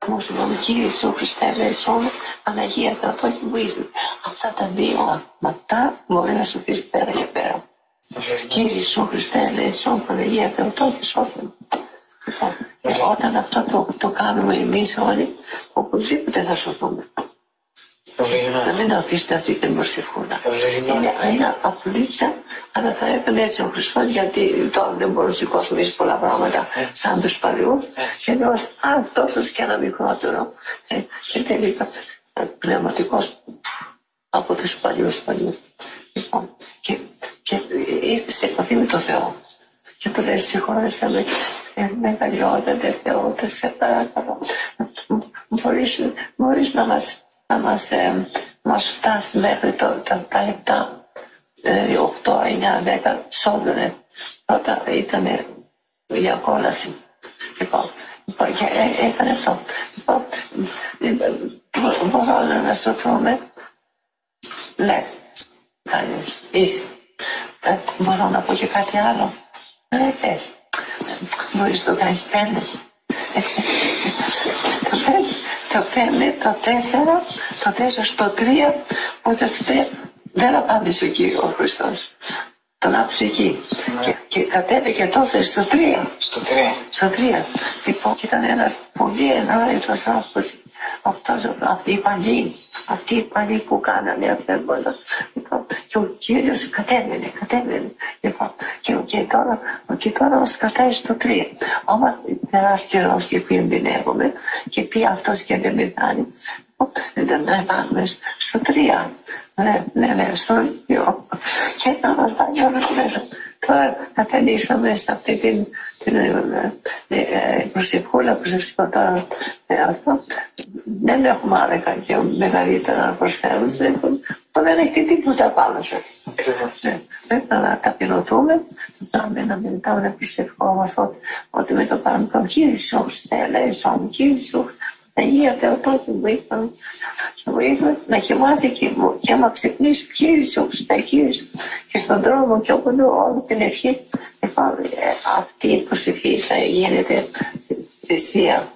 Μου σου πούμε, Κύριε Ιησού Χριστέ, ελέησόν, Παναγία Θεοτό και βοήθου. Αυτά τα δύο ματά μπορεί να σου πει πέρα και πέρα. Κύριε Ιησού Χριστέ, ελέησόν, Παναγία Θεοτό και σώθεν. Όταν αυτό το κάνουμε εμείς όλοι, οπωσδήποτε θα σωθούμε. Να μην το αφήσετε αυτή την προσευχούλα. Είναι απλίτσα, αλλά θα έκανε έτσι ο Χριστός, γιατί τώρα δεν μπορούμε να σηκώσουμε πολλά πράγματα σαν τους παλιούς. Και λέω, αυτός και ένα μικρότερο. Και τελικά πνευματικός από τους παλιούς. Λοιπόν, και ήρθε σε επαφή με τον Θεό. Και του λέει, συγχώρεσα με, μεγαλειότατε Θεότε, σε παρακαλώ. Μπορείς να μας φτάσει μέχρι τα λεπτά 8, 9, 10 σώντονε. Πρώτα ήταν για κόλαση. Λοιπόν, και έκανε αυτό. Μπορώ να σωθούμε. Ναι, είσαι. Μπορώ να πω και κάτι άλλο. Πες. Μπορείς να το κάνεις 5. Το 5, το 4, το 4 στο 3, ούτε στο 3 δεν απάντησε εκεί ο Χριστός. Τον άφησε εκεί. Και κατέβηκε τόσο στο 3. Στο 3. Λοιπόν, ήταν ένας πολύ ενάρετος άνθρωπος. Αυτοί οι παλιοί που κάνανε αυτά. Και ο Κύριος κατέβαινε. Λοιπόν, και τώρα μας κρατάει στο 3. Άμα περάσει καιρός και κινδυνεύουμε και πει αυτός και δεν πεθάνει, δεν πάμε στο 3. Ναι, στο 2. Και να μας πάει όλα μέσα. Τώρα καταλήξαμε σε αυτή την προσευχούλα που σας είπα τώρα. Αυτό δεν έχουμε άλλα και μεγαλύτερα να προσφέρουμε. Δεν έχετε τίποτα πάνω σας. Πρέπει να ταπεινωθούμε, να μελετάμε, να προσευχόμαστε ότι με το παραμικρό Κύριε Ιησού Χριστέ, ελέησόν, Κύριε Ιησού Αγία Θεοτό και βοήθουμε να κοιμάται και άμα ξυπνήσει Κύριε Ιησού Χριστέ, Κύριε Ιησού, και στον δρόμο και όποτε όλη την ευχή, αυτή η προσευχή θα γίνεται θυσία